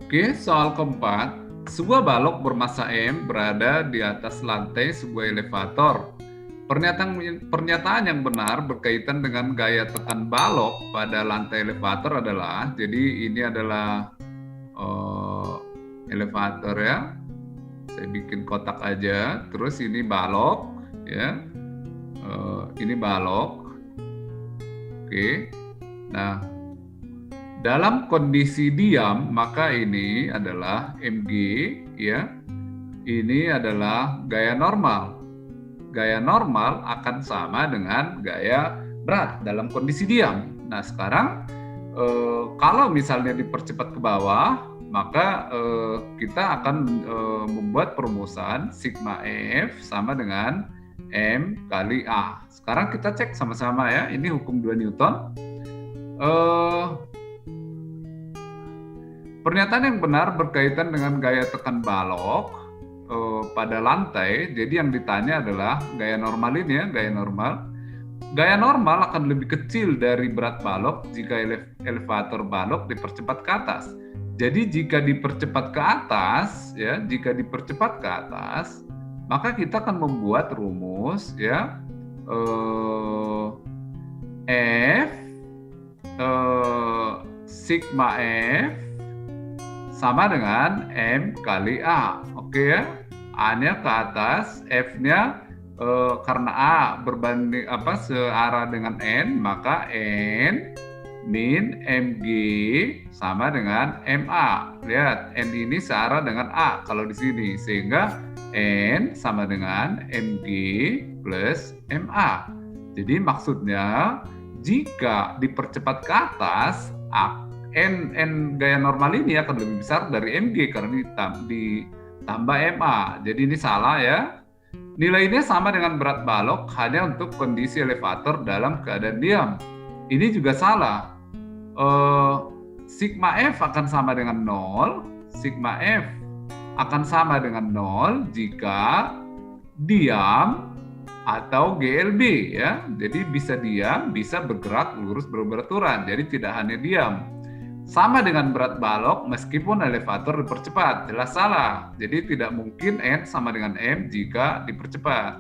Oke, soal keempat, sebuah balok bermassa M berada di atas lantai sebuah elevator. Pernyataan yang benar berkaitan dengan gaya tekan balok pada lantai elevator adalah, jadi ini adalah elevator ya. Saya bikin kotak aja, terus ini balok ya. Ini balok. Oke. Nah, dalam kondisi diam, maka ini adalah mg, ya. Ini adalah gaya normal. Gaya normal akan sama dengan gaya berat dalam kondisi diam. Nah, sekarang kalau misalnya dipercepat ke bawah, maka kita akan membuat perumusan sigma F sama dengan M kali A. Sekarang kita cek sama-sama ya, ini hukum 2 Newton. Pernyataan yang benar berkaitan dengan gaya tekan balok pada lantai. Jadi yang ditanya adalah gaya normal ini ya, gaya normal. Gaya normal akan lebih kecil dari berat balok jika elevator balok dipercepat ke atas. Jadi jika dipercepat ke atas, ya, maka kita akan membuat rumus ya F sigma F sama dengan M kali A. Oke ya, A-nya ke atas, F-nya karena A berbanding searah dengan N, maka N min MG sama dengan MA. Lihat, N ini searah dengan A kalau di sini, sehingga N sama dengan MG plus MA. Jadi maksudnya jika dipercepat ke atas, N gaya normal ini akan lebih besar dari MG karena ditambah MA. Jadi ini salah ya. Nilainya sama dengan berat balok hanya untuk kondisi elevator dalam keadaan diam. Ini juga salah. Sigma F akan sama dengan 0. Sigma F akan sama dengan 0 jika diam atau GLB ya. Jadi bisa diam, bisa bergerak lurus beraturan. Jadi tidak hanya diam. Sama dengan berat balok meskipun elevator dipercepat. Jelas salah. Jadi tidak mungkin N sama dengan M jika dipercepat.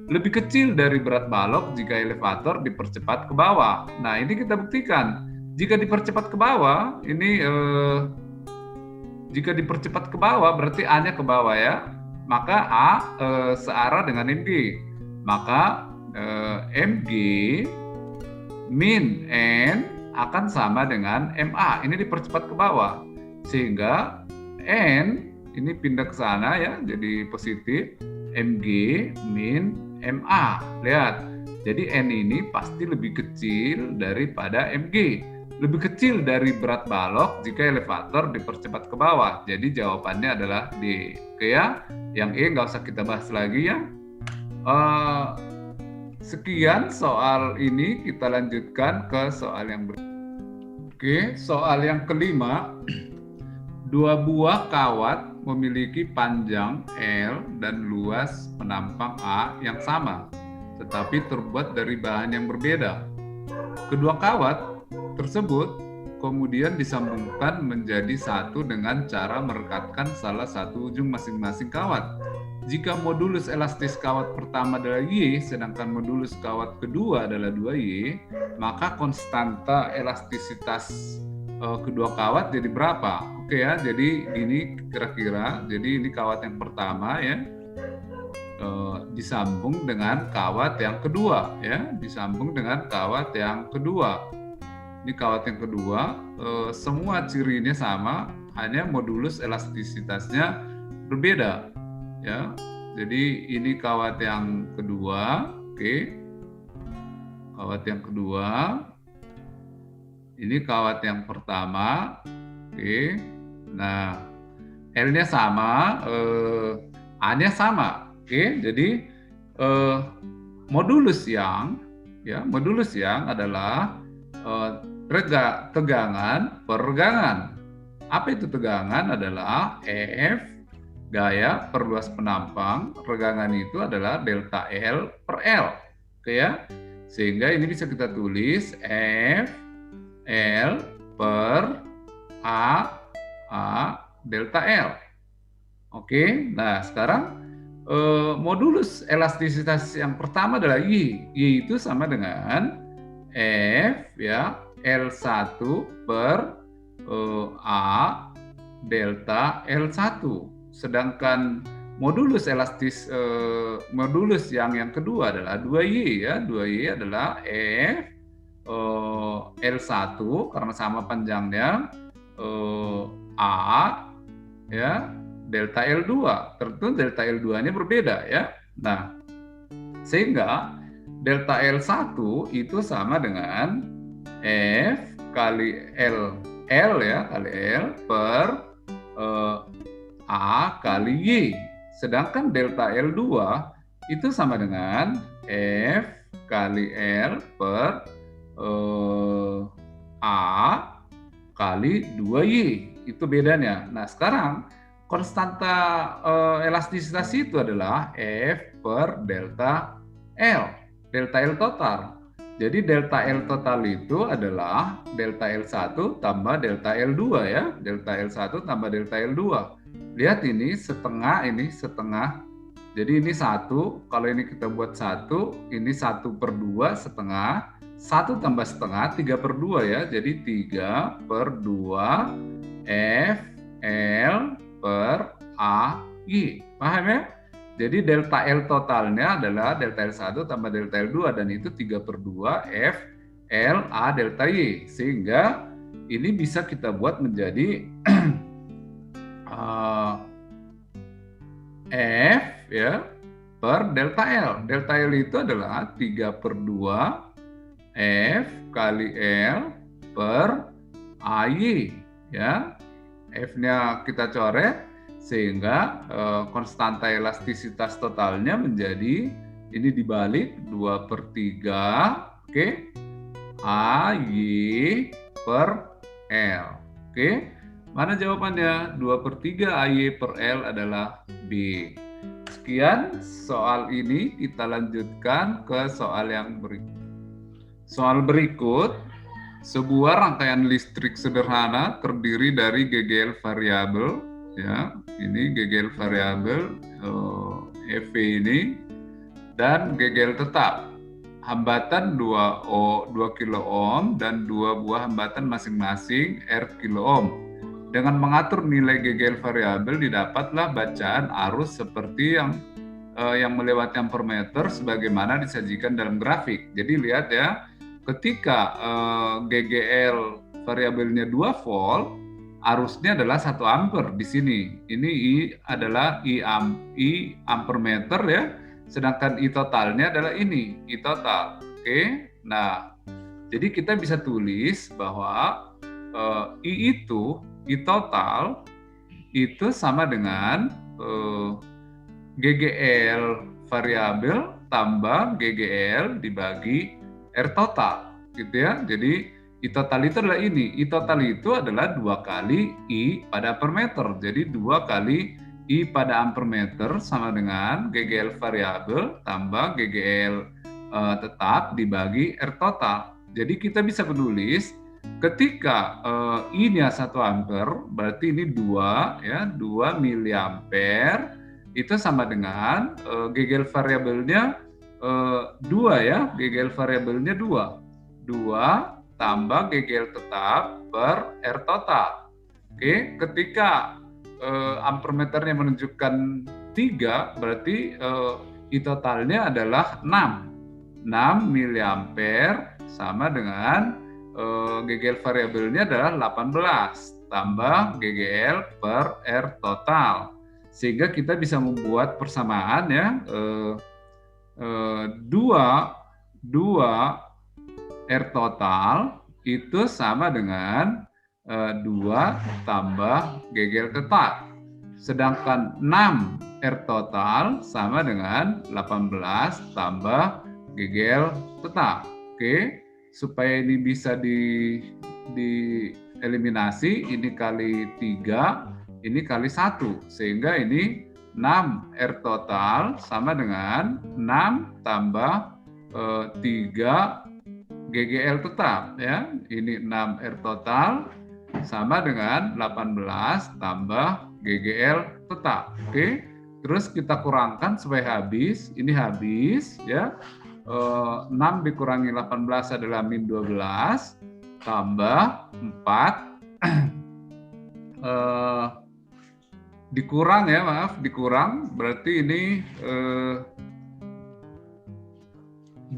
Lebih kecil dari berat balok jika elevator dipercepat ke bawah. Nah, ini kita buktikan. Jika dipercepat ke bawah, ini jika dipercepat ke bawah berarti A-nya ke bawah ya. Maka A searah dengan MG. Maka MG min N akan sama dengan MA. Ini dipercepat ke bawah. Sehingga N ini pindah ke sana ya, jadi positif. MG min MA. Lihat. Jadi N ini pasti lebih kecil daripada MG. Lebih kecil dari berat balok jika elevator dipercepat ke bawah. Jadi jawabannya adalah D. Oke ya. Yang E nggak usah kita bahas lagi ya. Sekian soal ini, kita lanjutkan ke soal yang berikutnya. Oke, soal yang kelima. Dua buah kawat memiliki panjang L dan luas penampang A yang sama, tetapi terbuat dari bahan yang berbeda. Kedua kawat tersebut kemudian disambungkan menjadi satu dengan cara merekatkan salah satu ujung masing-masing kawat. Jika modulus elastis kawat pertama adalah Y, sedangkan modulus kawat kedua adalah 2Y, maka konstanta elastisitas kedua kawat jadi berapa? Oke ya, jadi ini kira-kira, jadi ini kawat yang pertama ya, disambung dengan kawat yang kedua ya, disambung dengan kawat yang kedua. Ini kawat yang kedua, semua cirinya sama, hanya modulus elastisitasnya berbeda. Ya, jadi ini kawat yang kedua, oke. Kawat yang kedua, ini kawat yang pertama, oke. Nah, L-nya sama, A-nya sama, oke. Jadi modulus yang adalah tegangan per regangan. Apa itu tegangan? Adalah F gaya per luas penampang, regangan itu adalah delta L per L. Oke ya. Sehingga ini bisa kita tulis F L per A delta L. Oke, nah sekarang modulus elastisitas yang pertama adalah Y. Y itu sama dengan F ya L1 per A delta L1. Sedangkan modulus yang kedua adalah 2Y ya. 2Y adalah F L1 karena sama panjangnya A ya delta L2. Tentu delta L2-nya berbeda ya. Nah, sehingga delta L1 itu sama dengan F kali L ya, kali L per A kali Y. Sedangkan delta L2 itu sama dengan F kali L per A kali 2Y. Itu bedanya. Nah, sekarang konstanta elastisitas itu adalah F per delta L. Delta L total. Jadi delta L total itu adalah delta L1 tambah delta L2 ya. Delta L1 tambah delta L2. Lihat ini setengah. Jadi ini 1, kalau ini kita buat 1, ini 1/2 setengah. 1 tambah setengah, 3/2 ya. Jadi 3/2 F L per A Y. Paham ya? Jadi delta L totalnya adalah delta L1 tambah delta L2 dan itu 3/2 F L A delta Y. Sehingga ini bisa kita buat menjadi F ya per delta L. Delta L itu adalah 3/2 F kali L per AY ya. F-nya kita coret sehingga konstanta elastisitas totalnya menjadi ini dibalik 2/3 oke AY per L. Oke. Mana jawabannya? 2/3 AY per L adalah B. Sekian soal ini, kita lanjutkan ke soal yang berikut. Soal berikut, sebuah rangkaian listrik sederhana terdiri dari GGL variabel, ya, ini GGL variabel EV ini, dan GGL tetap. Hambatan 2 kilo ohm dan 2 buah hambatan masing-masing R kilo ohm. Dengan mengatur nilai GGL variabel didapatlah bacaan arus seperti yang melewati ampermeter sebagaimana disajikan dalam grafik. Jadi lihat ya, ketika GGL variabelnya 2 volt, arusnya adalah 1 ampere di sini. Ini I adalah I ampermeter ya, sedangkan I totalnya adalah ini, I total. Oke. Nah, jadi kita bisa tulis bahwa I total itu sama dengan GGL variabel tambah GGL dibagi R total, gitu ya. Jadi I total itu adalah ini. I total itu adalah 2 kali I pada ampermeter. Jadi 2 kali I pada ampermeter sama dengan GGL variabel tambah GGL tetap dibagi R total. Jadi kita bisa menulis ketika I-nya 1 ampere, berarti ini 2 ya, 2 miliampere itu sama dengan GGL variabelnya 2 ya, GGL variabelnya 2 tambah GGL tetap per R total. Oke, ketika ampermeternya menunjukkan 3, berarti I totalnya adalah 6 miliampere sama dengan GGL variabelnya adalah 18 tambah GGL per R total. Sehingga kita bisa membuat persamaan ya, 2 R total itu sama dengan 2 tambah GGL tetap. Sedangkan 6 R total sama dengan 18 tambah GGL tetap. Oke, supaya ini bisa dieliminasi, ini kali 3, ini kali 1, sehingga ini 6 R total sama dengan 6 tambah 3 GGL tetap ya. Ini 6 R total sama dengan 18 tambah GGL tetap. Oke. Terus kita kurangkan supaya habis. Ini habis ya. 6 dikurangi 18 adalah min 12 tambah 4 dikurang ya, maaf, dikurang berarti ini 2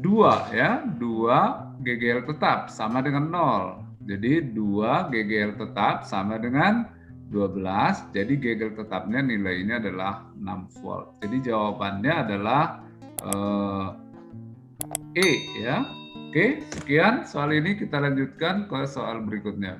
ya, 2 GGL tetap sama dengan 0. Jadi 2 GGL tetap sama dengan 12. Jadi GGL tetapnya nilainya adalah 6 volt. Jadi jawabannya adalah E ya. Oke, sekian soal ini, kita lanjutkan ke soal berikutnya.